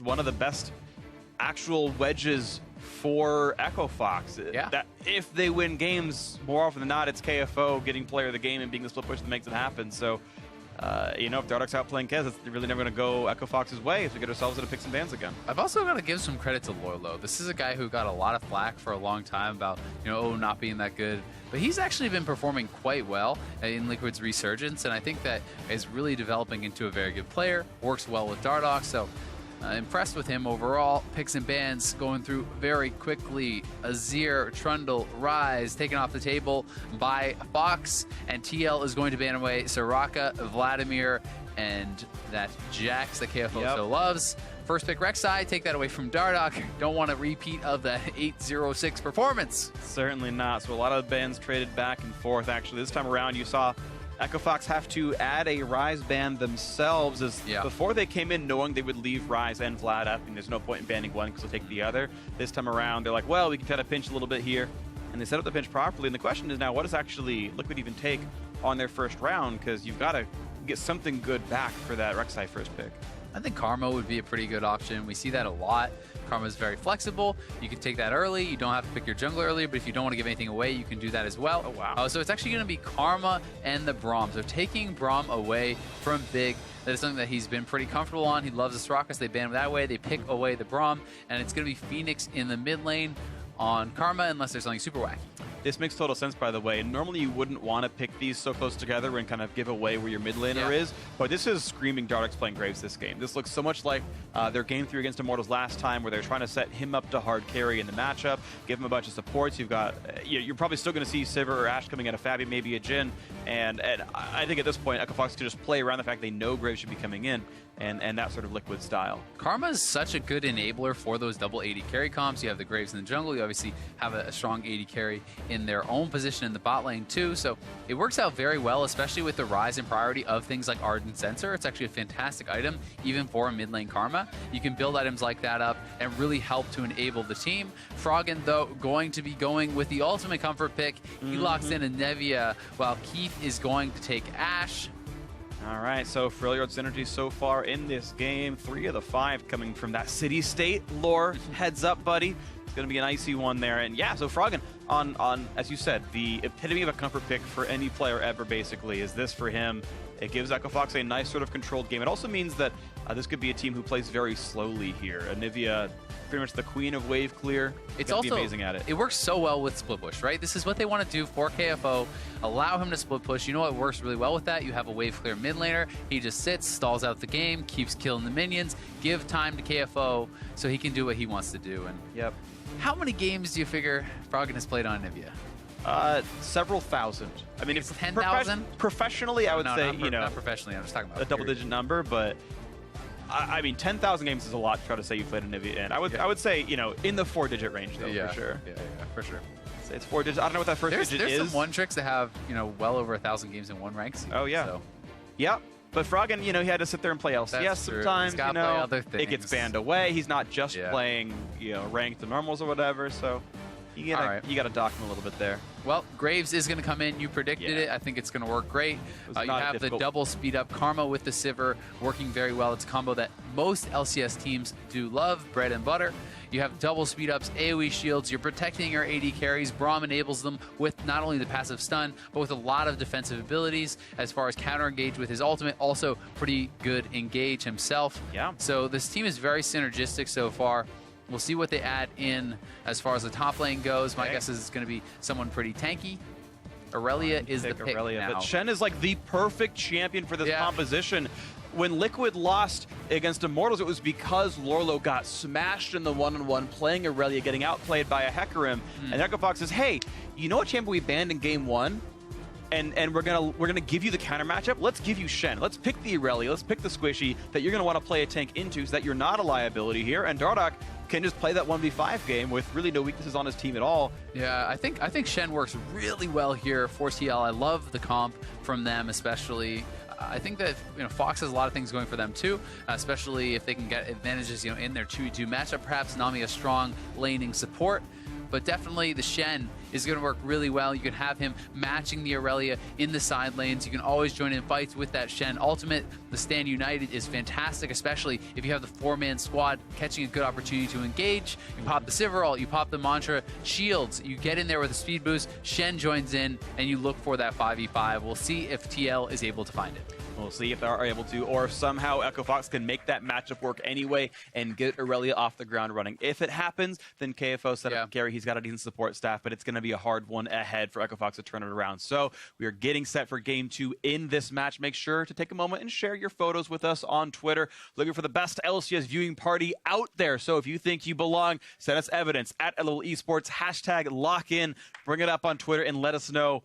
one of the best actual wedges for Echo Fox. Yeah. That if they win games, more often than not, it's KFO getting player of the game and being the split push that makes it happen. So, you know, if Dardoch's out playing Kez, it's really never going to go Echo Fox's way if we get ourselves into picks and bans again. I've also got to give some credit to Lorlo. This is a guy who got a lot of flack for a long time about, you know, not being that good. But he's actually been performing quite well in Liquid's resurgence, and I think that is really developing into a very good player, works well with Dardoch, so impressed with him overall. Picks and bans going through very quickly. Azir, Trundle, Rise taken off the table by Fox, and TL is going to ban away Soraka, Vladimir, and that Jax that KFO so loves. First pick Rek'Sai, take that away from Dardoch. Don't want a repeat of the 8-0-6 performance. Certainly not. So a lot of bans traded back and forth. Actually, this time around, you saw Echo Fox have to add a Rise ban themselves, as before they came in knowing they would leave Rise and Vlad up, and there's no point in banning one because they'll take the other. This time around, they're like, well, we can try to pinch a little bit here, and they set up the pinch properly. And the question is now, what does actually Liquid even take on their first round? Because you've got to get something good back for that Rek'Sai first pick. I think Karma would be a pretty good option. We see that a lot. Karma is very flexible. You can take that early. You don't have to pick your jungler early, but if you don't want to give anything away, you can do that as well. Oh, wow. So it's actually going to be Karma and the Braum. So taking Braum away from Big, that is something that he's been pretty comfortable on. He loves the Soraka, so they ban him that way. They pick away the Braum, and it's going to be Phoenix in the mid lane on Karma unless there's something super wacky. This makes total sense, by the way. Normally, you wouldn't want to pick these so close together and kind of give away where your mid laner is, but this is screaming Dardoch's playing Graves this game. This looks so much like their game 3 against Immortals last time, where they're trying to set him up to hard carry in the matchup, give him a bunch of supports. You've got, you're probably still going to see Sivir or Ashe coming out of Fabi, maybe a Jhin, and I think at this point, Echo Fox can just play around the fact they know Graves should be coming in, and that sort of Liquid style. Karma is such a good enabler for those double AD carry comps. You have the Graves in the jungle. You obviously have a strong AD carry in their own position in the bot lane too. So it works out very well, especially with the rise in priority of things like Ardent Sensor. It's actually a fantastic item, even for a mid lane Karma. You can build items like that up and really help to enable the team. Froggen, though, going to be going with the ultimate comfort pick. He locks in a Nevia, while Keith is going to take Ashe. All right, so Freljord synergy so far in this game. 3 of the 5 coming from that city-state lore. Heads up, buddy. It's going to be an icy one there. And yeah, so Froggen, on as you said, the epitome of a comfort pick for any player ever, basically, is this for him. It gives Echo Fox a nice sort of controlled game. It also means that this could be a team who plays very slowly here. Anivia, pretty much the queen of wave clear. It's also amazing at it. It works so well with split push, right? This is what they want to do for KFO. Allow him to split push. You know what works really well with that? You have a wave clear mid laner. He just sits, stalls out the game, keeps killing the minions. Give time to KFO so he can do what he wants to do. And how many games do you figure Froggen has played on Anivia? Several thousand. I mean, it's 10,000? Professionally, I would say, not professionally. I'm just talking about a double-digit number, but I mean, 10,000 games is a lot to try to say you played Anivia in. I would say, you know, in the 4-digit range, though, for sure. Yeah, for sure. It's 4 digits. I don't know what that first digit is. There's some one tricks that have, you know, well over 1,000 games in one rank. Oh, yeah. So. Yep. But Froggen, you know, he had to sit there and play LCS sometimes, you know. It gets banned away. He's not just playing, you know, ranked and normals or whatever, so you gotta dock him a little bit there. Well, Graves is going to come in. You predicted it. I think it's going to work great. You have the double speed up Karma with the Sivir working very well. It's a combo that most LCS teams do love, bread and butter. You have double speed ups, AoE shields. You're protecting your AD carries. Braum enables them with not only the passive stun, but with a lot of defensive abilities as far as counter engage with his ultimate. Also pretty good engage himself. Yeah. So this team is very synergistic so far. We'll see what they add in as far as the top lane goes. My guess is it's going to be someone pretty tanky. Aurelia is the pick now. But Shen is like the perfect champion for this composition. When Liquid lost against Immortals, it was because Lorlo got smashed in the one-on-one, playing Aurelia, getting outplayed by a Hecarim. And Echo Fox says, hey, you know what champion we banned in game 1? And we're gonna give you the counter matchup. Let's give you Shen. Let's pick the Aurelia. Let's pick the Squishy that you're gonna want to play a tank into, so that you're not a liability here. And Dardoch can just play that 1v5 game with really no weaknesses on his team at all. Yeah, I think Shen works really well here for TL. I love the comp from them, especially. I think that Fox has a lot of things going for them too, especially if they can get advantages in their 2v2 matchup. Perhaps Nami a strong laning support, but definitely the Shen is going to work really well. You can have him matching the Aurelia in the side lanes. You can always join in fights with that Shen ultimate. The Stand United is fantastic, especially if you have the 4-man squad catching a good opportunity to engage. You pop the Sivir ult, you pop the Mantra shields, you get in there with a speed boost, Shen joins in, and you look for that 5v5. We'll see if TL is able to find it. We'll see if they are able to, or if somehow Echo Fox can make that matchup work anyway and get Aurelia off the ground running. If it happens, then KFO set up Gary. He's got a decent support staff, but it's going to be a hard one ahead for Echo Fox to turn it around. So we are getting set for Game 2 in this match. Make sure to take a moment and share your photos with us on Twitter. Looking for the best LCS viewing party out there. So if you think you belong, send us evidence at LOL Esports, hashtag lock in, bring it up on Twitter, and let us know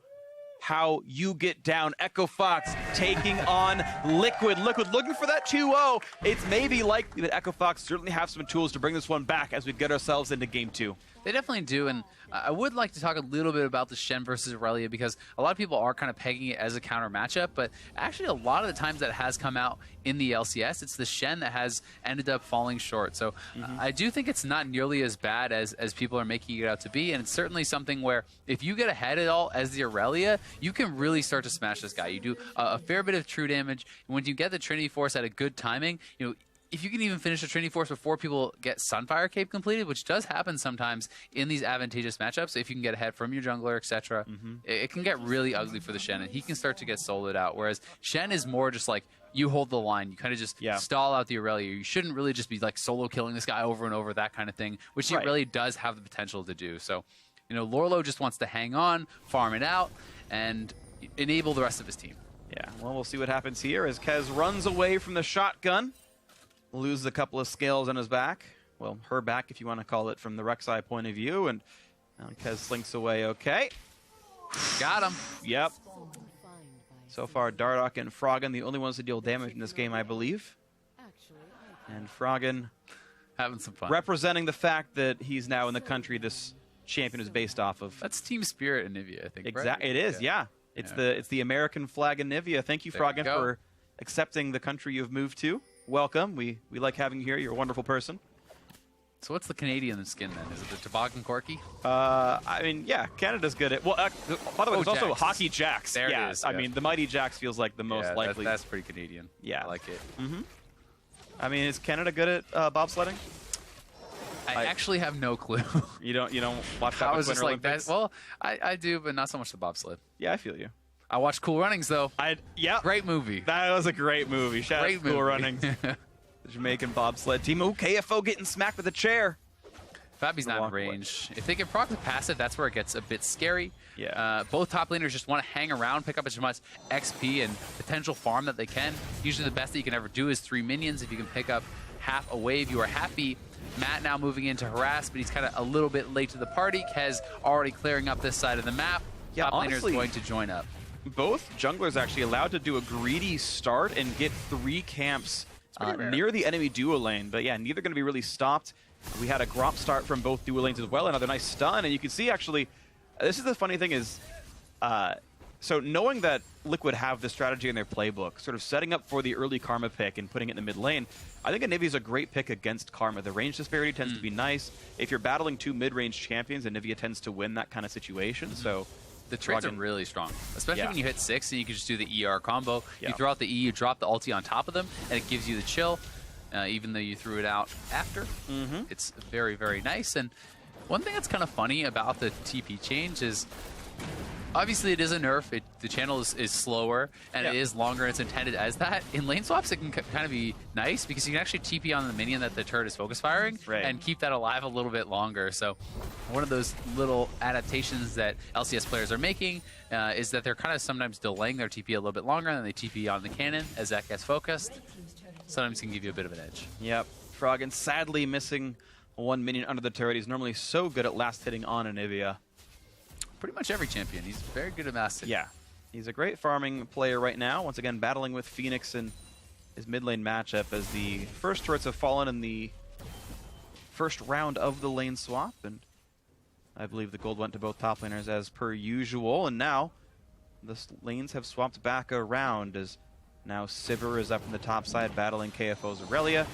how you get down. Echo Fox taking on Liquid. Liquid looking for that 2-0. It's maybe likely that Echo Fox certainly have some tools to bring this one back as we get ourselves into Game 2. They definitely do, and I would like to talk a little bit about the Shen versus Aurelia because a lot of people are kind of pegging it as a counter matchup, but actually a lot of the times that it has come out in the LCS, it's the Shen that has ended up falling short. So I do think it's not nearly as bad as people are making it out to be, and it's certainly something where if you get ahead at all as the Aurelia, you can really start to smash this guy. You do a fair bit of true damage, and when you get the Trinity Force at a good timing, you know, if you can even finish the Trinity Force before people get Sunfire Cape completed, which does happen sometimes in these advantageous matchups, if you can get ahead from your jungler, etc., it can get really ugly for the Shen, and he can start to get soloed out. Whereas Shen is more just like, you hold the line, you kind of just stall out the Aurelia. You shouldn't really just be like solo killing this guy over and over, that kind of thing, which he really does have the potential to do. So, you know, Lorlo just wants to hang on, farm it out, and enable the rest of his team. Yeah, well, we'll see what happens here as Kez runs away from the shotgun. Loses a couple of scales on his back. Well, her back, if you want to call it from the Rek'Sai point of view. And Kez slinks away okay. Got him. Yep. So far, Dardoch and Froggen, the only ones to deal damage in this game, I believe. And Froggen having some fun. Representing the fact that he's now in the country this champion is based off of. That's team spirit in Nivea, I think. Exactly. Right? It is, yeah. It's the American flag in Nivea. Thank you, Froggen, for accepting the country you've moved to. Welcome. We like having you here. You're a wonderful person. So what's the Canadian skin then? Is it the Toboggan Corky? I mean, yeah, Canada's good at... Well, by the way, there's also Hockey Jacks. There it is. I mean, the Mighty Jacks feels like the most likely. That's pretty Canadian. Yeah. I like it. I mean, is Canada good at bobsledding? I actually have no clue. You don't watch that? I was just like that. Well, I do, but not so much the bobsled. Yeah, I feel you. I watched Cool Runnings though. Yeah. Great movie. That was a great movie. Shout out to Cool Runnings. The Jamaican bobsled team. Oh, KFO getting smacked with a chair. Fabi's not in range. If they can proc the passive, that's where it gets a bit scary. Yeah. Both top laners just want to hang around, pick up as much XP and potential farm that they can. Usually the best that you can ever do is 3 minions. If you can pick up half a wave, you are happy. Matt now moving in to harass, but he's kind of a little bit late to the party. Kez already clearing up this side of the map. Yeah, top laner is going to join up. Both junglers actually allowed to do a greedy start and get 3 camps near the enemy duo lane. But yeah, neither going to be really stopped. We had a Gromp start from both duo lanes as well. Another nice stun. And you can see actually, this is the funny thing is, so knowing that Liquid have this strategy in their playbook, sort of setting up for the early Karma pick and putting it in the mid lane, I think Anivia is a great pick against Karma. The range disparity tends to be nice. If you're battling 2 mid-range champions, Anivia tends to win that kind of situation. So the trades are really strong, especially when you hit 6 and you can just do the ER combo. Yeah. You throw out the E, you drop the ulti on top of them, and it gives you the chill, even though you threw it out after. It's very, very nice. And one thing that's kind of funny about the TP change is, obviously it is a nerf. The channel is slower, and it is longer, and it's intended as that. In lane swaps, it can kind of be nice, because you can actually TP on the minion that the turret is focus firing, and keep that alive a little bit longer. So one of those little adaptations that LCS players are making is that they're kind of sometimes delaying their TP a little bit longer, and then they TP on the cannon as that gets focused. Sometimes can give you a bit of an edge. Yep. Froggen sadly missing 1 minion under the turret. He's normally so good at last hitting on Anivia. Pretty much every champion. He's very good at last hitting. Yeah. He's a great farming player right now. Once again, battling with Phoenix in his mid lane matchup as the first turrets have fallen in the first round of the lane swap. And I believe the gold went to both top laners as per usual. And now the lanes have swapped back around as now Sivir is up in the top side battling KFO's Aurelia.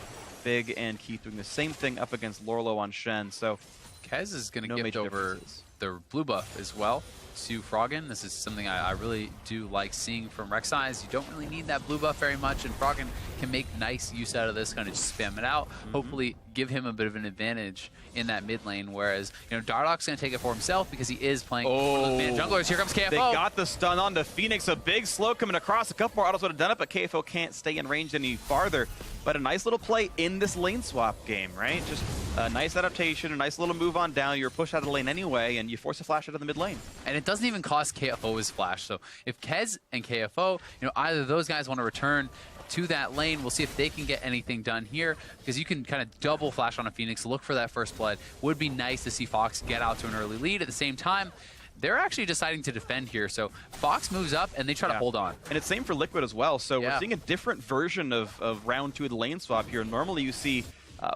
Big and Keith doing the same thing up against Lorlo on Shen. So Kez is going to gift over the blue buff as well to Froggen. This is something I really do like seeing from Rek'Sai. You don't really need that blue buff very much, and Froggen can make nice use out of this, kind of just spam it out, hopefully give him a bit of an advantage in that mid lane, whereas, you know, Dardoch's going to take it for himself because he is playing one of the man junglers. Here comes KFO. They got the stun on to Phoenix. A big slow coming across. A couple more autos would have done it, but KFO can't stay in range any farther. But a nice little play in this lane swap game, right? Just a nice adaptation, a nice little move on down. You're pushed out of the lane anyway, and you force a flash out of the mid lane. And it doesn't even cost KFO his flash. So if Kez and KFO, you know, either of those guys want to return to that lane, we'll see if they can get anything done here, because you can kind of double flash on a Phoenix, look for that first blood. Would be nice to see Fox get out to an early lead. At the same time, they're actually deciding to defend here, so Fox moves up and they try to hold on. And it's same for Liquid as well, so we're seeing a different version of round 2 of the lane swap here. Normally you see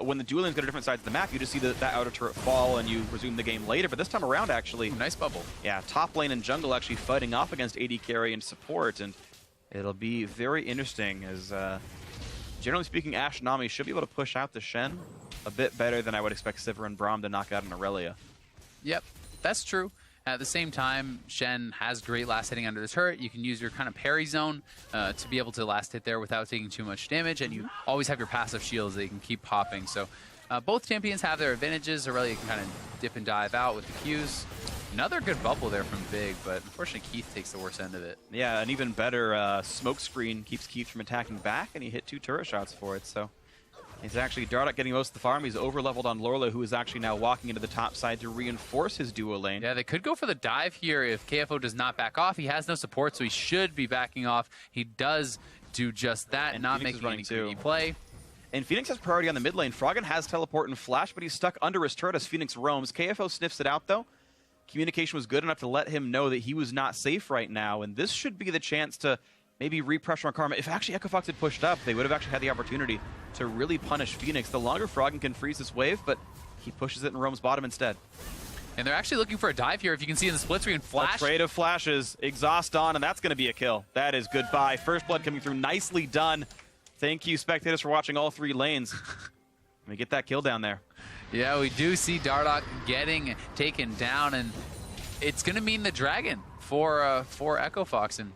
when the dual lanes go to different sides of the map, you just see that outer turret fall and you resume the game later, but this time around actually... nice bubble. Yeah, top lane and jungle actually fighting off against AD carry and support, and it'll be very interesting as, generally speaking, Ashe Nami should be able to push out the Shen a bit better than I would expect Sivir and Braum to knock out an Aurelia. Yep, that's true. At the same time, Shen has great last hitting under the turret. You can use your kind of parry zone to be able to last hit there without taking too much damage, and you always have your passive shields that you can keep popping. So both champions have their advantages. Aurelia can kind of dip and dive out with the Qs. Another good bubble there from Big, but unfortunately Keith takes the worst end of it. Yeah, an even better smoke screen keeps Keith from attacking back, and he hit 2 turret shots for it. So it's actually Dardoch getting most of the farm. He's over-leveled on Lorlo, who is actually now walking into the top side to reinforce his duo lane. Yeah, they could go for the dive here if KFO does not back off. He has no support, so he should be backing off. He does do just that, and not Phoenix making any greedy play. And Phoenix has priority on the mid lane. Froggen has teleport and flash, but he's stuck under his turret as Phoenix roams. KFO sniffs it out, though. Communication was good enough to let him know that he was not safe right now, and this should be the chance to maybe re-pressure on Karma. If actually Echo Fox had pushed up, they would have actually had the opportunity to really punish Phoenix. The longer Froggen can freeze this wave, but he pushes it and roams bottom instead. And they're actually looking for a dive here. If you can see in the split screen, flash. A trade of flashes, exhaust on, and that's going to be a kill. That is goodbye. First blood coming through, nicely done. Thank you, spectators, for watching all 3 lanes. Let me get that kill down there. Yeah, we do see Dardoch getting taken down, and it's going to mean the dragon for Echo Fox, and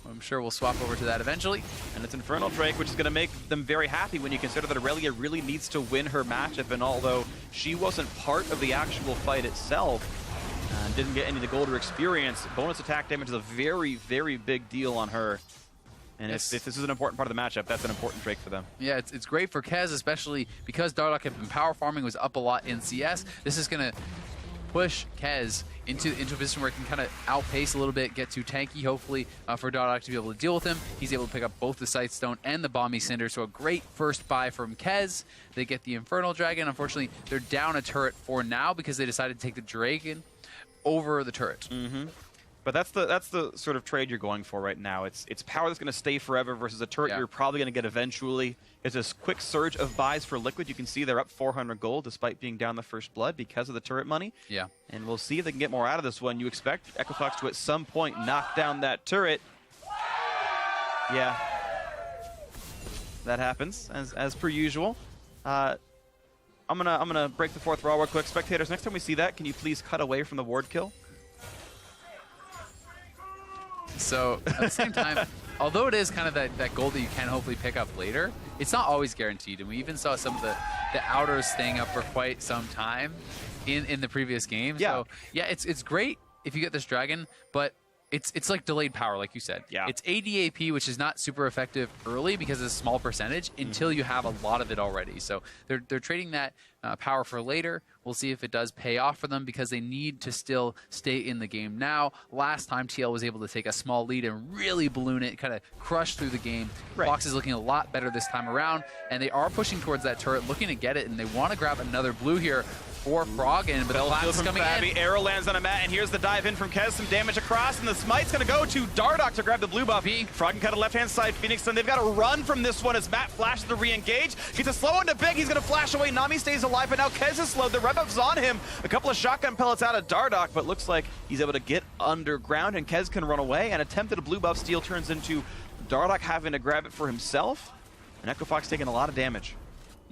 I'm sure we'll swap over to that eventually. And it's Infernal Drake, which is going to make them very happy when you consider that Aurelia really needs to win her matchup, and although she wasn't part of the actual fight itself, and didn't get any of the gold or experience, bonus attack damage is a very, very big deal on her. And if this is an important part of the matchup, that's an important Drake for them. Yeah, it's great for Kez, especially because Dardoch had been power farming, was up a lot in CS. This is going to push Kez into a position where he can kind of outpace a little bit, get too tanky, hopefully, for Dardoch to be able to deal with him. He's able to pick up both the Sightstone and the Balmy Cinder, so a great first buy from Kez. They get the Infernal Dragon. Unfortunately, they're down a turret for now because they decided to take the Dragon over the turret. But that's the sort of trade you're going for right now. It's power that's going to stay forever versus a turret you're probably going to get eventually. It's this quick surge of buys for Liquid. You can see they're up 400 gold despite being down the first blood because of the turret money. Yeah. And we'll see if they can get more out of this one. You expect Echo Fox to at some point knock down that turret. Yeah. That happens as per usual. I'm gonna break the 4th wall real quick. Spectators, next time we see that, can you please cut away from the ward kill? So at the same time, although it is kind of that gold that you can hopefully pick up later, it's not always guaranteed. And we even saw some of the outers staying up for quite some time in the previous game. Yeah. So yeah, it's great if you get this dragon, but it's like delayed power, like you said. Yeah. It's ADAP, which is not super effective early because it's a small percentage until you have a lot of it already. So they're trading that power for later. We'll see if it does pay off for them because they need to still stay in the game now. Last time TL was able to take a small lead and really balloon it, kind of crush through the game. Right. Fox is looking a lot better this time around, and they are pushing towards that turret, looking to get it, and they want to grab another blue here for Froggen, but the class is coming in. Arrow lands on a mat, and here's the dive in from Kez. Some damage across, and the smite's going to go to Dardoch to grab the blue buff. Froggen cut a left-hand side. Phoenix, and they've got to run from this one as Matt flashes to re-engage. He's a slow into Big. He's going to flash away. Nami stays alive, but now Kez is slowed. The rebuff's on him. A couple of shotgun pellets out of Dardoch, but looks like he's able to get underground, and Kez can run away. An attempt at a blue buff steal turns into Dardoch having to grab it for himself, and Echo Fox taking a lot of damage.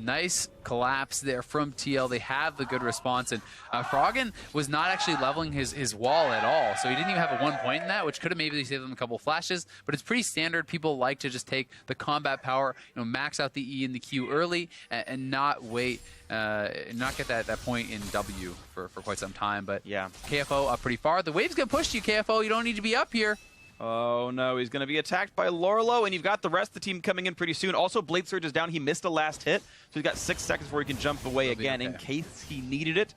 Nice collapse there from TL. They have the good response, and Froggen was not actually leveling his wall at all, so he didn't even have a 1 point in that, which could have maybe saved him a couple flashes, but it's pretty standard. People like to just take the combat power, max out the E and the Q early, and not wait, not get that point in W for quite some time. But yeah, KFO up pretty far. The wave's going to push you, KFO. You don't need to be up here. Oh no, he's going to be attacked by Lorlo, and you've got the rest of the team coming in pretty soon. Also, Blade Surge is down. He missed a last hit, so he's got 6 seconds before he can jump away again in case he needed it.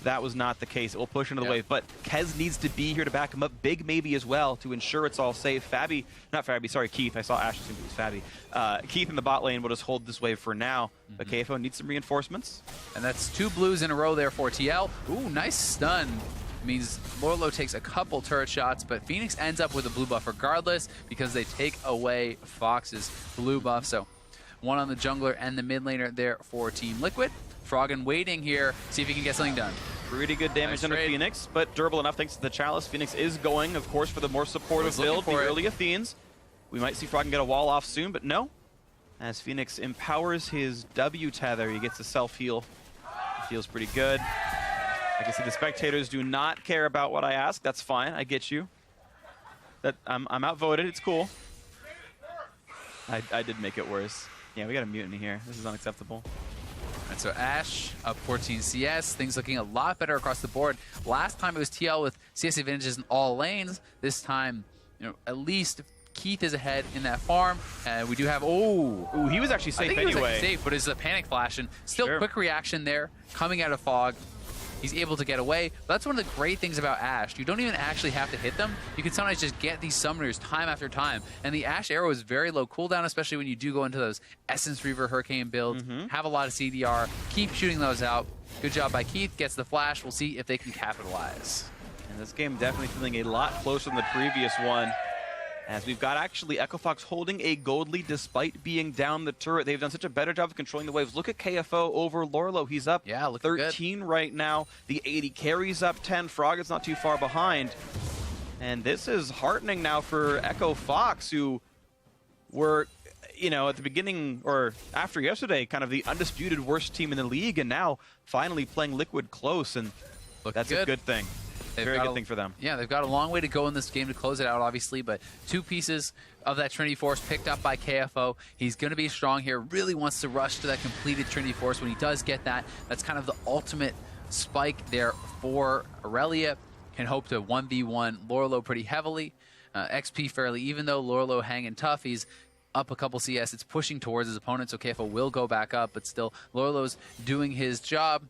That was not the case. It will push into the wave, but Kez needs to be here to back him up. Big maybe as well to ensure it's all safe. Keith. I saw Ash assume it was Fabi. Keith in the bot lane will just hold this wave for now, but KFO needs some reinforcements. And that's 2 blues in a row there for TL. Ooh, nice stun. Means Lorlo takes a couple turret shots, but Phoenix ends up with a blue buff regardless because they take away Fox's blue buff. So 1 on the jungler and the mid laner there for Team Liquid. Froggen waiting here, see if he can get something done. Pretty good damage under Phoenix, but durable enough thanks to the Chalice. Phoenix is going, of course, for the more supportive build, the early Athenes. We might see Froggen get a wall off soon, but no. As Phoenix empowers his W tether, he gets a self-heal. Feels pretty good. I can see the spectators do not care about what I ask. That's fine. I get you. I'm outvoted. It's cool. I did make it worse. Yeah, we got a mutiny here. This is unacceptable. And so Ash up 14 CS. Things looking a lot better across the board. Last time it was TL with CS advantages in all lanes. This time, at least Keith is ahead in that farm. And we do have, ooh, he was actually safe anyway. He was actually safe, but it's a panic flash. And still quick reaction there coming out of Fog. He's able to get away. But that's one of the great things about Ashe. You don't even actually have to hit them. You can sometimes just get these summoners time after time. And the Ashe arrow is very low cooldown, especially when you do go into those Essence Reaver Hurricane builds. Have a lot of CDR. Keep shooting those out. Good job by Keith. Gets the flash. We'll see if they can capitalize. And this game definitely feeling a lot closer than the previous one. As we've got actually Echo Fox holding a gold lead despite being down the turret. They've done such a better job of controlling the waves. Look at KFO over Lorlo. He's up 13 right now. The 80 carries up 10. Frog is not too far behind. And this is heartening now for Echo Fox, who were, at the beginning or after yesterday, kind of the undisputed worst team in the league, and now finally playing Liquid close, and that's a good thing. Very good thing for them. Yeah, they've got a long way to go in this game to close it out, obviously, but 2 pieces of that Trinity Force picked up by KFO. He's going to be strong here, really wants to rush to that completed Trinity Force. When he does get that, that's kind of the ultimate spike there for Aurelia. Can hope to 1v1 Lorlo pretty heavily. XP fairly even though. Lorlo hanging tough. He's up a couple CS. It's pushing towards his opponent, so KFO will go back up, but still Lorlo's doing his job.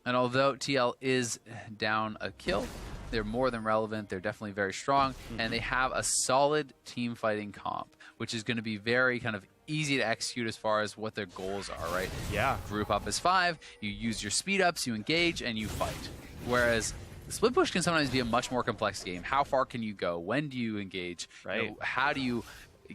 And although TL is down a kill, they're more than relevant. They're definitely very strong, and they have a solid team fighting comp, which is going to be very kind of easy to execute as far as what their goals are, right? Yeah. Group up as 5, you use your speed ups, you engage, and you fight. Whereas the split push can sometimes be a much more complex game. How far can you go? When do you engage? Right. How do you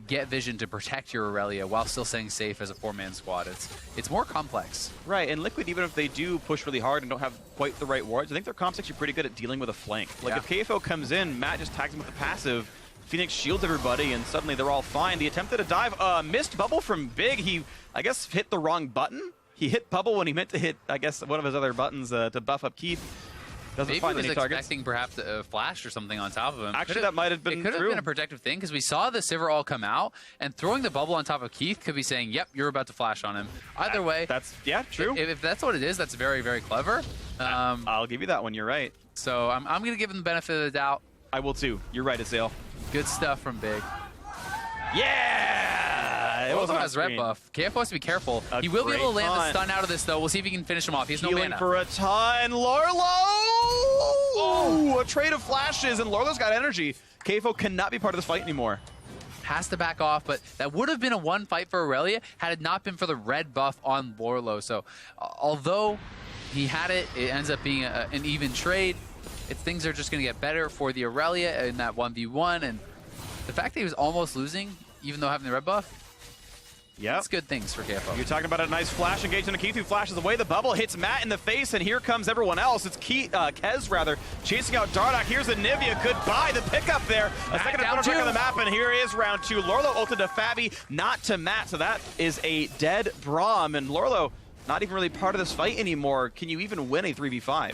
get vision to protect your Aurelia while still staying safe as a 4-man squad? It's more complex. Right, and Liquid, even if they do push really hard and don't have quite the right wards, I think their comp's actually pretty good at dealing with a flank. Like if KFO comes in, Matt just tags him with the passive, Phoenix shields everybody, and suddenly they're all fine. The attempt at a dive, missed bubble from Big. He, I guess, hit the wrong button. He hit bubble when he meant to hit, I guess, one of his other buttons to buff up Keith. Doesn't find any targets. Maybe he was expecting perhaps a flash or something on top of him. Actually, that might have been true. It could have been a protective thing, because we saw the Sivir all come out, and throwing the bubble on top of Keith could be saying, yep, you're about to flash on him. Either way. That's, true. If that's what it is, that's very, very clever. I'll give you that one. You're right. So I'm going to give him the benefit of the doubt. I will too. You're right, Azale. Good stuff from Big. Yeah! It wasn't his red buff. KF wants to be careful. He will be able to land the stun out of this, though. We'll see if he can finish him off. He has no mana. For a ton. Lorlo! Oh! A trade of flashes, and Lorlo's got energy. KFO cannot be part of this fight anymore. Has to back off, but that would have been a 1 fight for Aurelia had it not been for the red buff on Lorlo. So, although he had it, it ends up being an even trade. Things are just going to get better for the Aurelia in that 1v1, and the fact that he was almost losing, even though having the red buff, Yep. It's good things for KFO. You're talking about a nice flash engagement. Keith flashes away the bubble, hits Matt in the face, and here comes everyone else. It's Kez, rather, chasing out Dardoch. Here's Anivia. Goodbye, the pickup there. A second down on the map, and here is round 2. Lorlo ulted to Fabi, not to Matt, so that is a dead Braum, and Lorlo not even really part of this fight anymore. Can you even win a 3v5?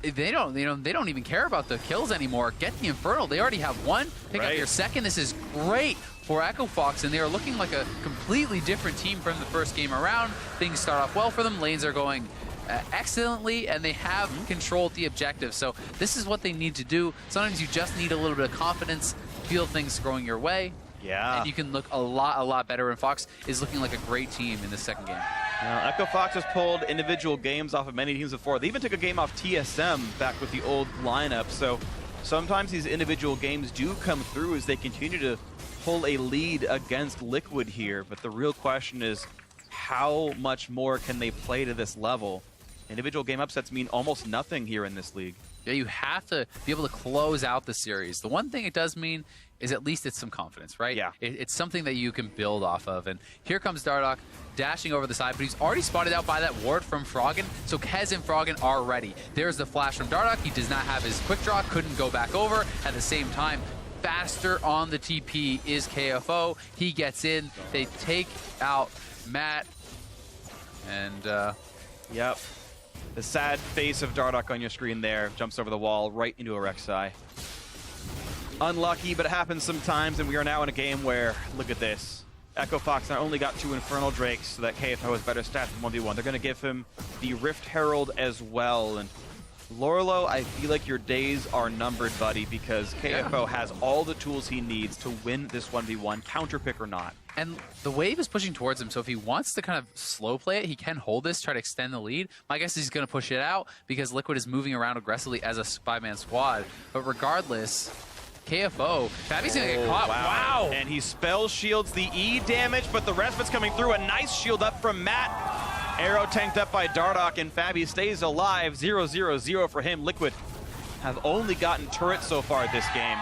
They don't even care about the kills anymore. Get the Infernal. They already have one. Pick up your second. This is great for Echo Fox, and they are looking like a completely different team from the first game around. Things start off well for them. Lanes are going excellently, and they have controlled the objective. So this is what they need to do. Sometimes you just need a little bit of confidence, feel things going your way, and you can look a lot better. And Fox is looking like a great team in the second game. Echo Fox has pulled individual games off of many teams before. They even took a game off TSM back with the old lineup. So sometimes these individual games do come through as they continue to pull a lead against Liquid here. But the real question is, how much more can they play to this level? Individual game upsets mean almost nothing here in this league. Yeah, you have to be able to close out the series. The one thing it does mean is at least it's some confidence, right? Yeah. It's something that you can build off of. And here comes Dardoch dashing over the side, but he's already spotted out by that ward from Froggen, so Kez and Froggen are ready. There's the flash from Dardoch. He does not have his quick draw, couldn't go back over. At the same time, faster on the TP is KFO. He gets in. They take out Matt. And, Yep. The sad face of Dardoch on your screen there jumps over the wall right into a Rek'Sai. Unlucky, but it happens sometimes, and we are now in a game where, look at this. Echo Fox not only got 2 Infernal Drakes so that KFO has better stats in 1v1, they're going to give him the Rift Herald as well. And Lorlo, I feel like your days are numbered, buddy, because KFO has all the tools he needs to win this 1v1, counter pick or not. And the wave is pushing towards him, so if he wants to kind of slow play it, he can hold this, try to extend the lead. My guess is he's going to push it out because Liquid is moving around aggressively as a 5-man squad. But regardless, KFO, Fabi's going to get caught. Wow. And he spell shields the E damage, but the respite's coming through. A nice shield up from Matt. Arrow tanked up by Dardoch, and Fabi stays alive. 0-0-0 for him. Liquid have only gotten turrets so far this game.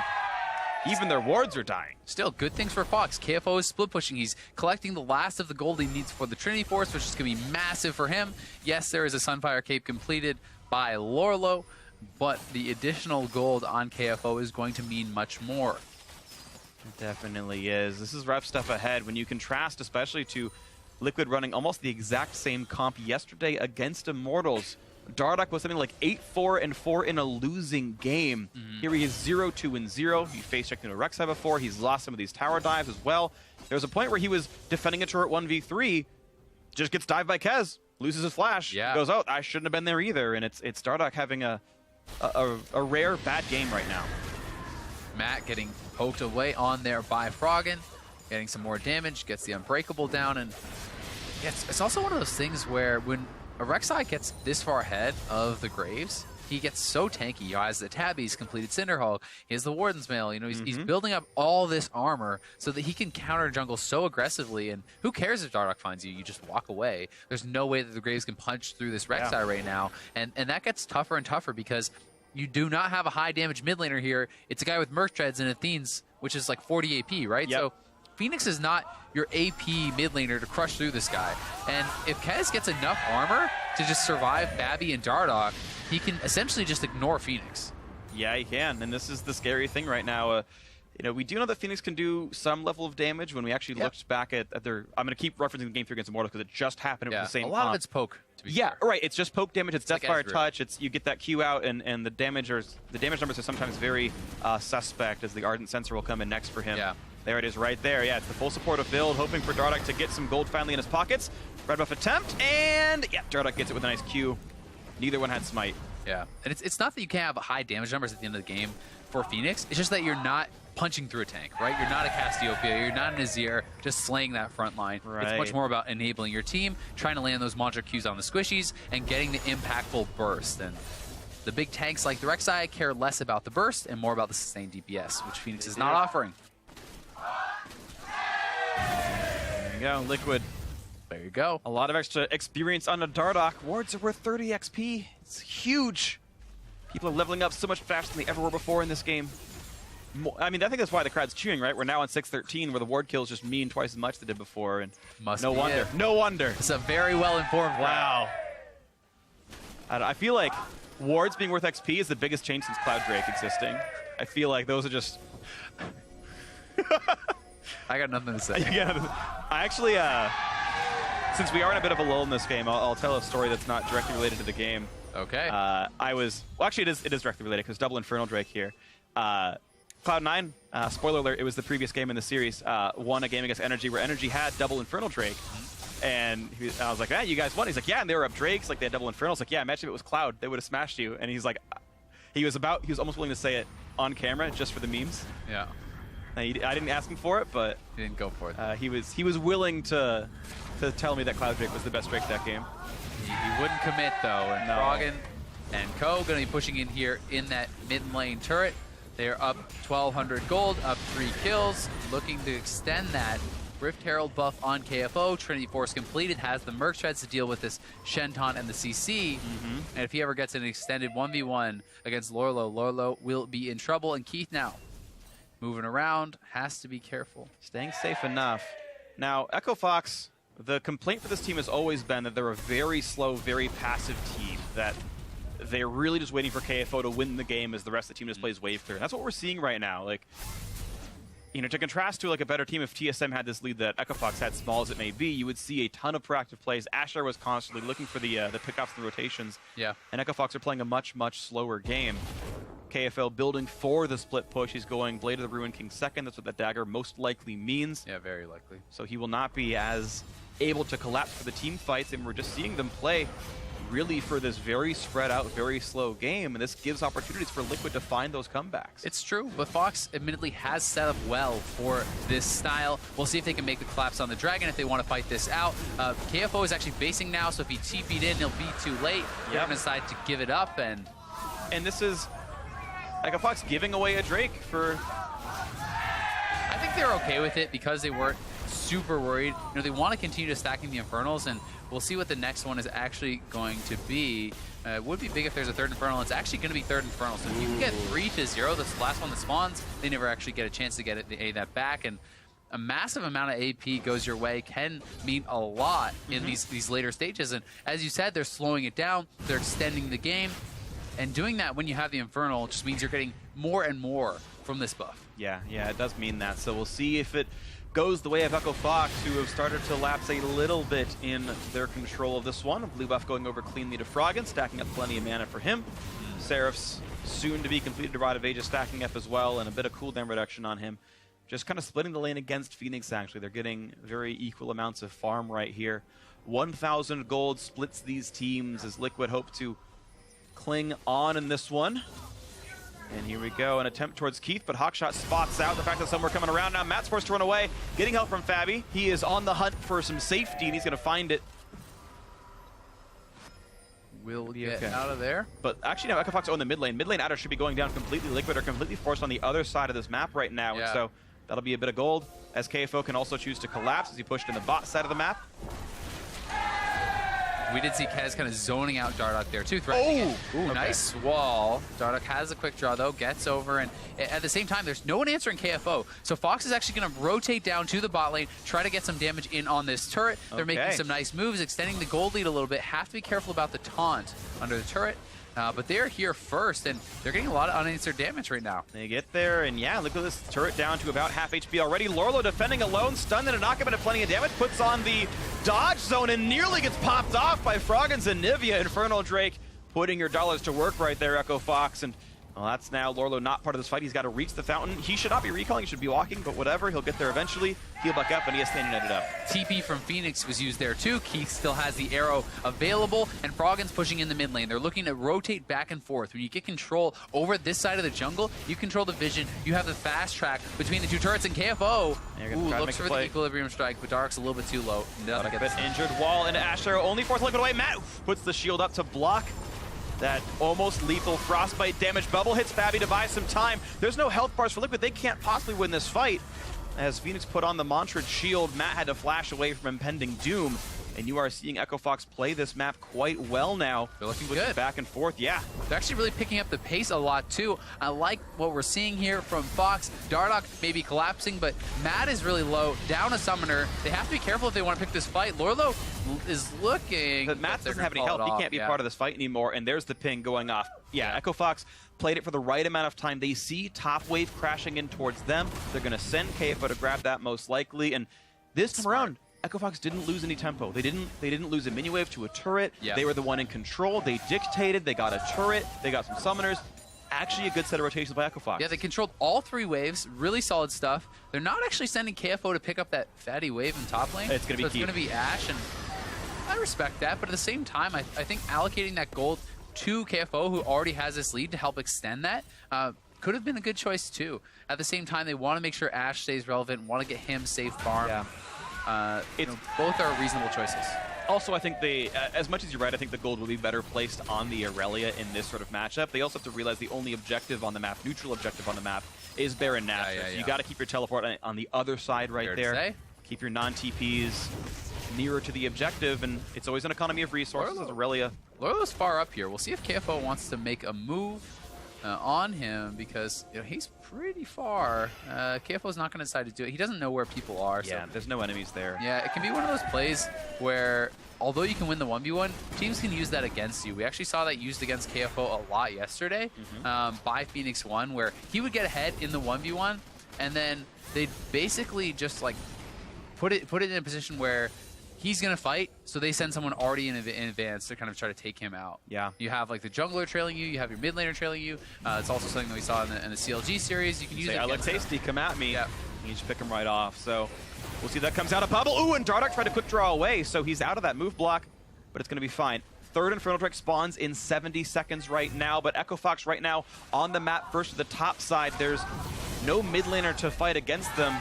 Even their wards are dying. Still, good things for Fox. KFO is split pushing. He's collecting the last of the gold he needs for the Trinity Force, which is going to be massive for him. Yes, there is a Sunfire Cape completed by Lorlo, but the additional gold on KFO is going to mean much more. It definitely is. This is rough stuff ahead when you contrast especially to Liquid running almost the exact same comp yesterday against Immortals. Dardoch was something like 8-4-4 in a losing game. Here he is 0-2-0. He face-checked into Rek'Sai before. He's lost some of these tower dives as well. There was a point where he was defending a turret 1v3, just gets dived by Kez, loses his flash, goes out. I shouldn't have been there either. And it's Dardoch having a rare bad game right now. Matt getting poked away on there by Froggen, getting some more damage, gets the Unbreakable down, and it's also one of those things where when a Rek'Sai gets this far ahead of the Graves, he gets so tanky. He has the Tabbies, completed Cinderhulk, he has the Warden's Mail, you know, he's building up all this armor so that he can counter jungle so aggressively, and who cares if Dardoch finds you? You just walk away. There's no way that the Graves can punch through this Rek'Sai right now, and that gets tougher and tougher because you do not have a high damage mid laner here. It's a guy with Merc Treads and Athene's, which is like 40 AP, right? So Phoenix is not your AP mid laner to crush through this guy. And if Kez gets enough armor to just survive Fabi and Dardoch, he can essentially just ignore Phoenix. Yeah, he can. And this is the scary thing right now. You know, we do know that Phoenix can do some level of damage when we actually looked back at their... I'm going to keep referencing the game 3 against Immortals because it just happened with the same a lot of it's poke, to be fair. Right. It's just poke damage. It's Deathfire like Touch. It's you get that Q out, and the damage numbers are sometimes very suspect as the Ardent Sensor will come in next for him. Yeah. There it is right there. Yeah, it's the full supportive build, hoping for Dardoch to get some gold finally in his pockets. Red buff attempt, and Dardoch gets it with a nice Q. Neither one had smite. Yeah, and it's not that you can't have high damage numbers at the end of the game for Phoenix. It's just that you're not punching through a tank, right? You're not a Cassiopeia, you're not an Azir, just slaying that front line. Right. It's much more about enabling your team, trying to land those Mantra Qs on the squishies, and getting the impactful burst. And the big tanks like the Rek'Sai care less about the burst and more about the sustained DPS, which Phoenix is not offering. There you go, Liquid. There you go. A lot of extra experience on a Dardoch. Wards are worth 30 XP. It's huge. People are leveling up so much faster than they ever were before in this game. I mean, I think that's why the crowd's cheering, right? We're now on 6-13, where the ward kills just mean twice as much as they did before, and no wonder. No wonder. It's a very well-informed crowd. Wow. I feel like wards being worth XP is the biggest change since Cloud Drake existing. I feel like those are just... I got nothing to say. I actually, since we are in a bit of a lull in this game, I'll tell a story that's not directly related to the game. Okay. Well, actually, it is directly related, because Double Infernal Drake here. Cloud9, spoiler alert, it was the previous game in the series, won a game against Energy where Energy had Double Infernal Drake. And I was like, you guys won? He's like, yeah, and they were up Drakes, like they had Double Infernal. I was like, yeah, imagine if it was Cloud, they would have smashed you. And he's like, he was almost willing to say it on camera just for the memes. Yeah. I didn't ask him for it, but he didn't go for it. He was willing to tell me that Cloud Drake was the best Drake that game. He wouldn't commit though, and Froggen and Co going to be pushing in here in that mid lane turret. They're up 1,200 gold, up 3 kills, looking to extend that. Rift Herald buff on KFO, Trinity Force completed, has the Merc Treads to deal with this Shenton and the CC. And if he ever gets an extended 1v1 against Lorlo, Lorlo will be in trouble. And Keith now moving around, has to be careful. Staying safe enough. Now, Echo Fox, the complaint for this team has always been that they're a very slow, very passive team, that they're really just waiting for KFO to win the game as the rest of the team just plays wave clear. And that's what we're seeing right now. Like, you know, to contrast to like a better team, if TSM had this lead that Echo Fox had, small as it may be, you would see a ton of proactive plays. Asher was constantly looking for the pickoffs and the rotations. Yeah. And Echo Fox are playing a much, much slower game. KFL building for the split push. He's going Blade of the Ruin King second. That's what that dagger most likely means. Yeah, very likely. So he will not be as able to collapse for the team fights, and we're just seeing them play really for this very spread out, very slow game, and this gives opportunities for Liquid to find those comebacks. It's true, but Fox admittedly has set up well for this style. We'll see if they can make the collapse on the Dragon if they want to fight this out. KFO is actually basing now, so if he TP'd in, he'll be too late. They're going to decide to give it up, and this is Echo Fox giving away a Drake for... I think they're okay with it because they weren't super worried. You know, they want to continue to stacking the Infernals, and we'll see what the next one is actually going to be. It would be big if there's a third Infernal. It's actually going to be third Infernal. So if you can get 3-0, that's the last one that spawns, they never actually get a chance to get that back. And a massive amount of AP goes your way can mean a lot in these later stages. And as you said, they're slowing it down. They're extending the game. And doing that when you have the Infernal just means you're getting more and more from this buff. Yeah, it does mean that. So we'll see if it goes the way of Echo Fox, who have started to lapse a little bit in their control of this one. Blue buff going over cleanly to Froggen, stacking up plenty of mana for him. Seraph's soon to be completed to Rod of Ages stacking up as well, and a bit of cooldown reduction on him. Just kind of splitting the lane against Phoenix, actually. They're getting very equal amounts of farm right here. 1,000 gold splits these teams as Liquid hope to cling on in this one. And here we go, an attempt towards Keith, but Hawkshot spots out the fact that some were coming around now. Matt's forced to run away, getting help from Fabi. He is on the hunt for some safety, and he's going to find it. Will get out of there. But actually, now Echo Fox own the mid lane. Mid lane Adder should be going down completely. Liquid are completely forced on the other side of this map right now, and so that'll be a bit of gold, as KFO can also choose to collapse as he pushed in the bot side of the map. We did see Kez kind of zoning out Dardoch there too, threatening it. Ooh, nice wall. Dardoch has a quick draw though, gets over, and at the same time, there's no one answering KFO. So Fox is actually going to rotate down to the bot lane, try to get some damage in on this turret. They're making some nice moves, extending the gold lead a little bit. Have to be careful about the taunt under the turret. But they're here first, and they're getting a lot of unanswered damage right now. They get there, and yeah, look at this turret down to about half HP already. Lorlo defending alone, stunned and a knockup into plenty of damage, puts on the dodge zone and nearly gets popped off by Froggen's and Nivea. Infernal Drake putting your dollars to work right there, Echo Fox, and well, that's now Lorlo not part of this fight. He's got to reach the fountain. He should not be recalling, he should be walking, but whatever, he'll get there eventually. Heal back up, and he has standing netted up. TP from Phoenix was used there too. Keith still has the arrow available, and Froggen's pushing in the mid lane. They're looking to rotate back and forth. When you get control over this side of the jungle, you control the vision. You have the fast track between the two turrets, and KFO looks for the equilibrium strike, but Dark's a little bit too low. Doesn't get this injured wall into Asher, only forced Liquid away. Matt puts the shield up to block that almost lethal frostbite damage. Bubble hits Fabi to buy some time. There's no health bars for Liquid. They can't possibly win this fight. As Phoenix put on the Mantra shield, Matt had to flash away from impending doom. and you are seeing Echo Fox play this map quite well now. They're looking Switching good. back and forth, yeah. They're actually really picking up the pace a lot, too. I like what we're seeing here from Fox. Dardoch may be collapsing, but Matt is really low. Down a summoner. They have to be careful if they want to pick this fight. Lorlo is looking. But Matt doesn't have any health. He can't be part of this fight anymore, and there's the ping going off. Yeah, Echo Fox played it for the right amount of time. They see top wave crashing in towards them. They're going to send KFO to grab that most likely, and this time around, Echo Fox didn't lose any tempo. They didn't lose a mini wave to a turret. Yep. They were the one in control. They dictated. They got a turret. They got some summoners. Actually a good set of rotations by Echo Fox. Yeah, they controlled all 3 waves. Really solid stuff. They're not actually sending KFO to pick up that fatty wave in top lane. It's going to be key. It's going to be Ashe, and I respect that. But at the same time, I think allocating that gold to KFO, who already has this lead, to help extend that, could have been a good choice too. At the same time, they want to make sure Ashe stays relevant, want to get him safe farm. Yeah. Both are reasonable choices. Also, I think as much as you're right, I think the gold will be better placed on the Aurelia in this sort of matchup. They also have to realize the only objective on the map, neutral objective on the map, is Baron Nashor. Yeah. So you got to keep your teleport on the other side right there. Keep your non-TPs nearer to the objective, and it's always an economy of resources as Aurelia. Lorlo's far up here. We'll see if KFO wants to make a move on him, because he's pretty far. KFO's not going to decide to do it. He doesn't know where people are. Yeah, so. there's no enemies there. Yeah, it can be one of those plays where, although you can win the 1v1, teams can use that against you. We actually saw that used against KFO a lot yesterday by Phoenix 1, where he would get ahead in the 1v1, and then they'd basically just like put it in a position where he's going to fight, so they send someone already in advance to kind of try to take him out. Yeah. You have like the jungler trailing you, you have your mid laner trailing you. It's also something that we saw in the CLG series. You can use it. I look tasty, come at me. Yeah. You just pick him right off. So we'll see if that comes out of bubble. Ooh, and Dardoch tried to quick draw away, so he's out of that move block, but it's going to be fine. Third Infernal Drake spawns in 70 seconds right now, but Echo Fox right now on the map first to the top side. There's no mid laner to fight against them,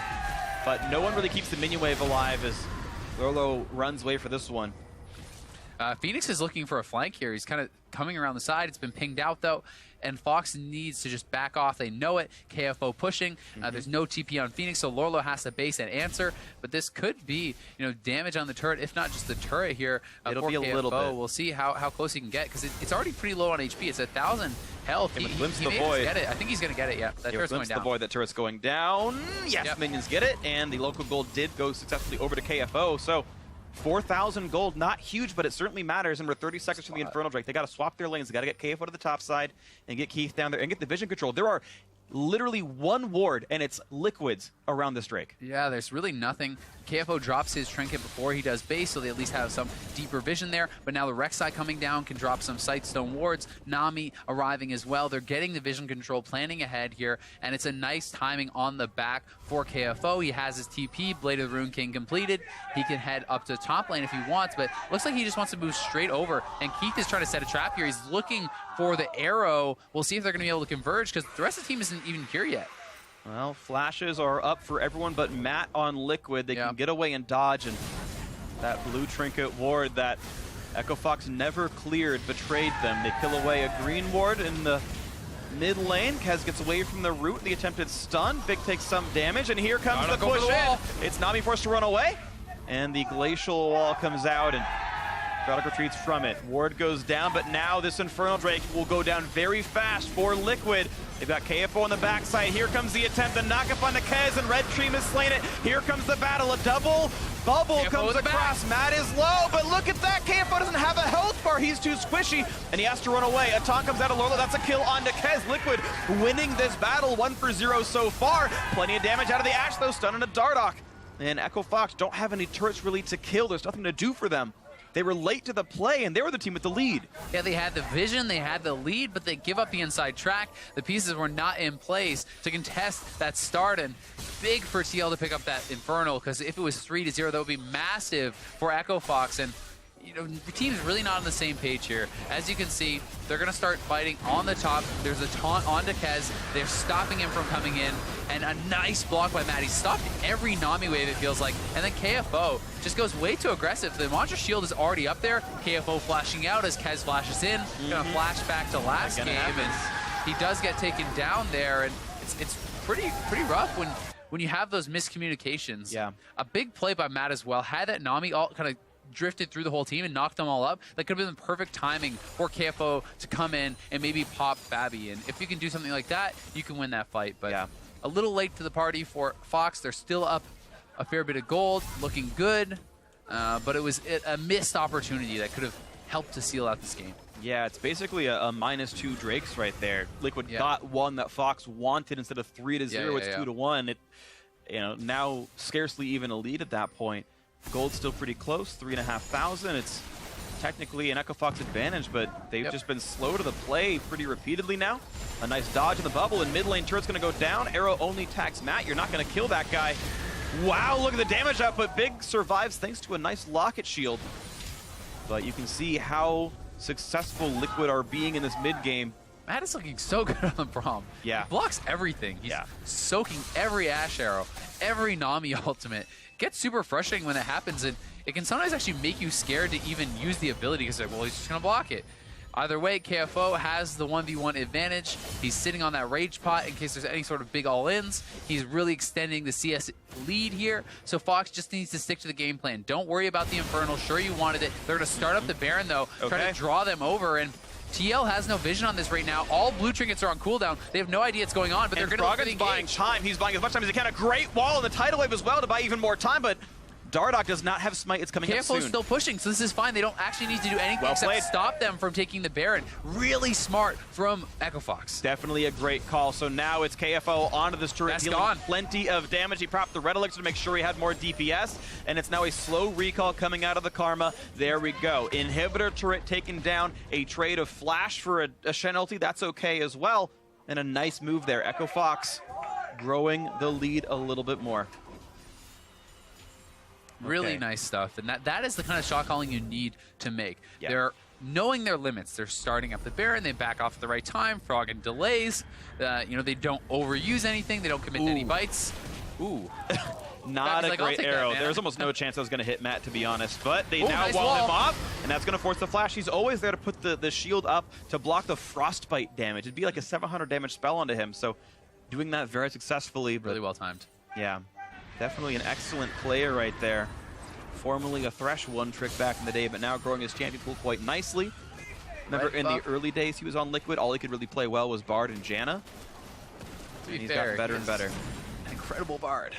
but no one really keeps the minion wave alive as Lorlo runs away for this one. Phoenix is looking for a flank here. He's kind of coming around the side. It's been pinged out, though, and Fox needs to just back off. They know it. KFO pushing. There's no TP on Phoenix, so Lorlo has to base and answer. But this could be, damage on the turret, if not just the turret here. It'll be a KFO. little bit. We'll see how close he can get, because it's already pretty low on HP. It's 1,000 health. He may void. get it. I think he's going to get it, yeah. That turret's going down. The void, that turret's going down. Yes, minions get it, and the local gold did go successfully over to KFO. So 4,000 gold, not huge, but it certainly matters. And we're 30 seconds from the Infernal Drake. They got to swap their lanes. They got to get KFO to the top side and get Keith down there and get the vision control. There are literally one ward, and it's liquids around this Drake. Yeah, there's really nothing. KFO drops his trinket before he does base, so they at least have some deeper vision there. But now the Rek'Sai coming down can drop some Sightstone wards. Nami arriving as well. They're getting the vision control, planning ahead here, and it's a nice timing on the back for KFO. He has his TP, Blade of the Rune King completed. He can head up to top lane if he wants, but looks like he just wants to move straight over, and Keith is trying to set a trap here. He's looking for the arrow. We'll see if they're going to be able to converge, because the rest of the team isn't even here yet. Well, flashes are up for everyone but Matt on Liquid. They can get away and dodge, and that blue trinket ward that Echo Fox never cleared betrayed them. They kill away a green ward in the mid lane. Kez gets away from the root, the attempted stun. Big takes some damage, and here comes the push in. It's Nami forced to run away, and the glacial wall comes out, and Dardoch retreats from it. Ward goes down, but now this Infernal Drake will go down very fast for Liquid. They've got KFO on the backside. Here comes the attempt to knock up on the Kez, and Red Team has slain it. Here comes the battle. A double bubble comes across. Matt is low, but look at that. KFO doesn't have a health bar. He's too squishy, and he has to run away. A taunt comes out of Lorlo. That's a kill on Kez. Liquid winning this battle 1-0 so far. Plenty of damage out of the Ashe, though. Stun on a Dardoch. And Echo Fox don't have any turrets really to kill. There's nothing to do for them. They were late to the play, and they were the team with the lead. Yeah, they had the vision, they had the lead, but they give up the inside track. The pieces were not in place to contest that start, and big for TL to pick up that Infernal, because if it was 3-0, that would be massive for Echo Fox. And the team's really not on the same page here. As you can see, they're going to start fighting on the top. There's a taunt onto Kez. They're stopping him from coming in. And a nice block by Matt. He stopped every Nami wave, it feels like. And then KFO just goes way too aggressive. The Monster Shield is already up there. KFO flashing out as Kez flashes in. Gonna flash back to last game. And he does get taken down there. And it's pretty rough when you have those miscommunications. Yeah. A big play by Matt as well. Had that Nami all kind of drifted through the whole team and knocked them all up, that could have been the perfect timing for KFO to come in and maybe pop Fabi. And if you can do something like that, you can win that fight. But yeah, a little late to the party for Fox. They're still up a fair bit of gold, looking good. But it was a missed opportunity that could have helped to seal out this game. Yeah, it's basically a -2 Drakes right there. Liquid got one that Fox wanted instead of 3-0. It's 2-1. It, now scarcely even a lead at that point. Gold's still pretty close, 3,500. It's technically an Echo Fox advantage, but they've just been slow to the play pretty repeatedly now. A nice dodge in the bubble, and mid lane turret's going to go down. Arrow only tags Matt. You're not going to kill that guy. Wow, look at the damage output. Big survives thanks to a nice locket shield. But you can see how successful Liquid are being in this mid game. Matt is looking so good on the prom. Yeah. He blocks everything. He's soaking every Ash arrow, every Nami ultimate. It gets super frustrating when it happens, and it can sometimes actually make you scared to even use the ability because, well, he's just going to block it. Either way, KFO has the 1v1 advantage. He's sitting on that Rage Pot in case there's any sort of big all-ins. He's really extending the CS lead here, so Fox just needs to stick to the game plan. Don't worry about the Infernal. Sure, you wanted it. They're going to start up the Baron, though, try to draw them over, and TL has no vision on this right now. All blue trinkets are on cooldown. They have no idea what's going on, but they're going to Froggen's buying time. He's buying as much time as he can. A great wall in the tidal wave as well to buy even more time, but Dardoch does not have smite. It's coming up soon. KFO's still pushing, so this is fine. They don't actually need to do anything except stop them from taking the Baron. Really smart from Echo Fox. Definitely a great call. So now it's KFO onto this turret, dealing plenty of damage. He propped the Red Elixir to make sure he had more DPS, and it's now a slow recall coming out of the Karma. There we go. Inhibitor turret taken down. A trade of Flash for a Shen ulti. That's okay as well. And a nice move there. Echo Fox growing the lead a little bit more. Really nice stuff, and that is the kind of shot calling you need to make. Yeah. They're knowing their limits. They're starting up the Baron, they back off at the right time, Froggen delays, they don't overuse anything, they don't commit to any bites. Ooh. Not a great arrow. There's almost no chance I was going to hit Matt, to be honest, but they now wall him off, and that's going to force the flash. He's always there to put the shield up to block the frostbite damage. It'd be like a 700 damage spell onto him, so doing that very successfully. Really well timed. Yeah. Definitely an excellent player right there. Formerly a Thresh one trick back in the day, but now growing his champion pool quite nicely. Remember in the early days he was on Liquid, all he could really play well was Bard and Janna. And he's got better and better. An incredible Bard.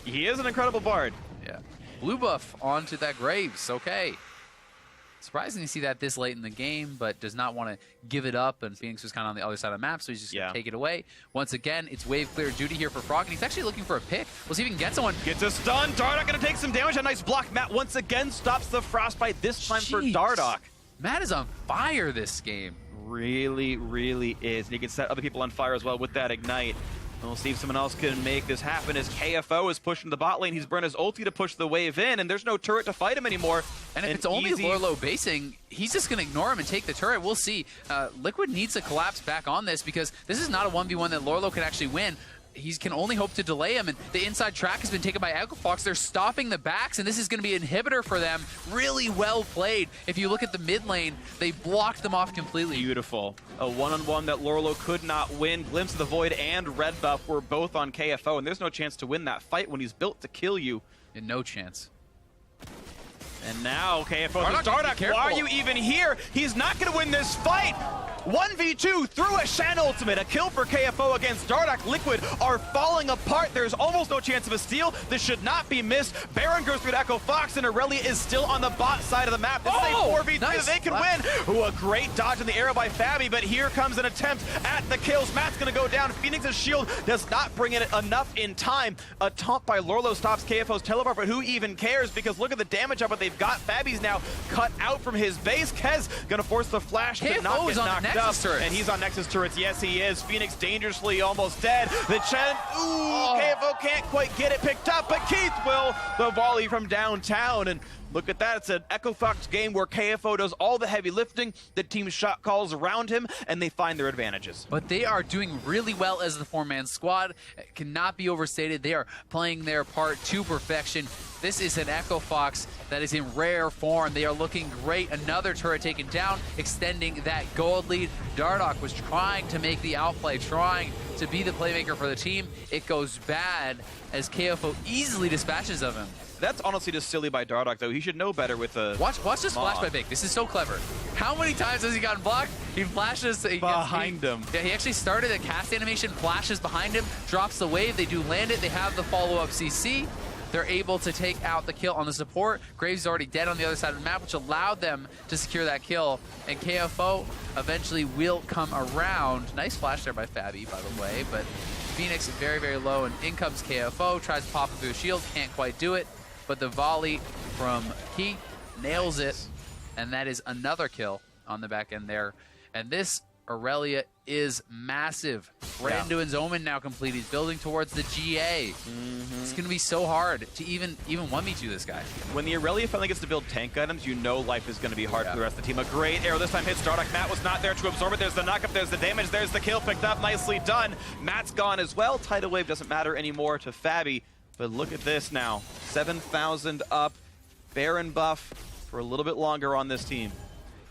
He is an incredible Bard. Yeah. Blue buff onto that Graves, okay. Surprising to see that this late in the game, but does not want to give it up, and Phoenix was kind of on the other side of the map, so he's just going to take it away. Once again, it's wave clear duty here for Frog, and he's actually looking for a pick. We'll see if he can get someone. Gets a stun. Dardoch going to take some damage. A nice block. Matt once again stops the frostbite, this time for Dardoch. Matt is on fire this game. Really, really is. And he can set other people on fire as well with that Ignite. We'll see if someone else can make this happen as KFO is pushing the bot lane. He's burned his ulti to push the wave in, and there's no turret to fight him anymore. And if it's only Lorlo basing, he's just going to ignore him and take the turret. We'll see. Liquid needs to collapse back on this because this is not a 1v1 that Lorlo can actually win. He can only hope to delay him, and the inside track has been taken by Echo Fox. They're stopping the backs, and this is going to be an inhibitor for them. Really well played. If you look at the mid lane, they blocked them off completely. Beautiful. A one-on-one that Lorlo could not win. Glimpse of the Void and Red Buff were both on KFO, and there's no chance to win that fight when he's built to kill you. And no chance. And now KFO says, Dardoch, why are you even here? He's not going to win this fight. 1v2 through a Shen ultimate. A kill for KFO against Dardoch. Liquid are falling apart. There's almost no chance of a steal. This should not be missed. Baron goes through to Echo Fox, and Aurelia is still on the bot side of the map. This is a 4v3 that they can win. Ooh, a great dodge in the arrow by Fabi, but here comes an attempt at the kills. Matt's going to go down. Phoenix's shield does not bring in enough in time. A taunt by Lorlo stops KFO's teleport, but who even cares? Because look at the damage output they've got. Fabi's now cut out from his base. Kez going to force the flash to not get knocked up. And he's on Nexus turrets. Yes, he is. Phoenix dangerously almost dead. The Chen, KFO can't quite get it picked up, but Keith will. The volley from downtown, and look at that. It's an Echo Fox game where KFO does all the heavy lifting. The team shot calls around him, and they find their advantages. But they are doing really well as the four-man squad. It cannot be overstated. They are playing their part to perfection. This is an Echo Fox that is in rare form. They are looking great. Another turret taken down, extending that gold lead. Dardoch was trying to make the outplay, trying to be the playmaker for the team. It goes bad as KFO easily dispatches of him. That's honestly just silly by Dardoch, though. He should know better with the Watch this flash by Big. This is so clever. How many times has he gotten blocked? He flashes behind him. Yeah, he actually started a cast animation, flashes behind him, drops the wave. They do land it. They have the follow-up CC. They're able to take out the kill on the support. Graves is already dead on the other side of the map, which allowed them to secure that kill. And KFO eventually will come around. Nice flash there by Fabi, by the way. But Phoenix is very, very low. And in comes KFO. Tries to pop it through the shield. Can't quite do it. But the volley from Key nails it. And that is another kill on the back end there. And this Aurelia is massive. Randuin's Omen now complete. He's building towards the GA. It's going to be so hard to even 1v2 this guy. When the Aurelia finally gets to build tank items, you know life is going to be hard for the rest of the team. A great arrow this time hits Dardoch. Matt was not there to absorb it. There's the knockup, there's the damage, there's the kill picked up. Nicely done. Matt's gone as well. Tidal Wave doesn't matter anymore to Fabi. But look at this now. 7,000 up. Baron buff for a little bit longer on this team.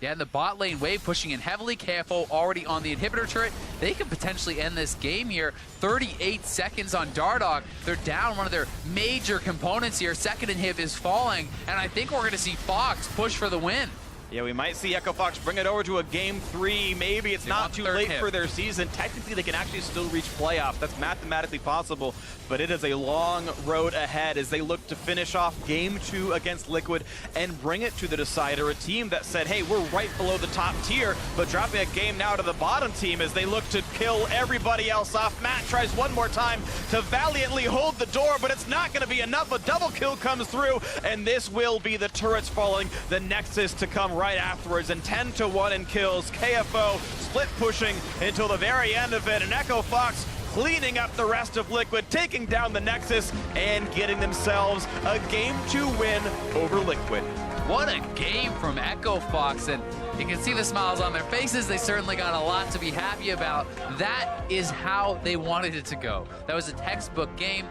Yeah, and the bot lane wave pushing in heavily. KFO already on the inhibitor turret. They could potentially end this game here. 38 seconds on Dardoch. They're down one of their major components here. Second inhib is falling, and I think we're going to see Fox push for the win. Yeah, we might see Echo Fox bring it over to a game 3. Maybe it's not too late for their season. Technically, they can actually still reach playoffs. That's mathematically possible, but it is a long road ahead as they look to finish off game 2 against Liquid and bring it to the decider, a team that said, hey, we're right below the top tier, but dropping a game now to the bottom team as they look to kill everybody else off. Matt tries one more time to valiantly hold the door, but it's not going to be enough. A double kill comes through, and this will be the turrets falling, the Nexus to come right afterwards, and 10-1 in kills. KFO split pushing until the very end of it, and Echo Fox cleaning up the rest of Liquid, taking down the Nexus and getting themselves a game 2 win over Liquid. What a game from Echo Fox, and you can see the smiles on their faces. They certainly got a lot to be happy about. That is how they wanted it to go. That was a textbook game.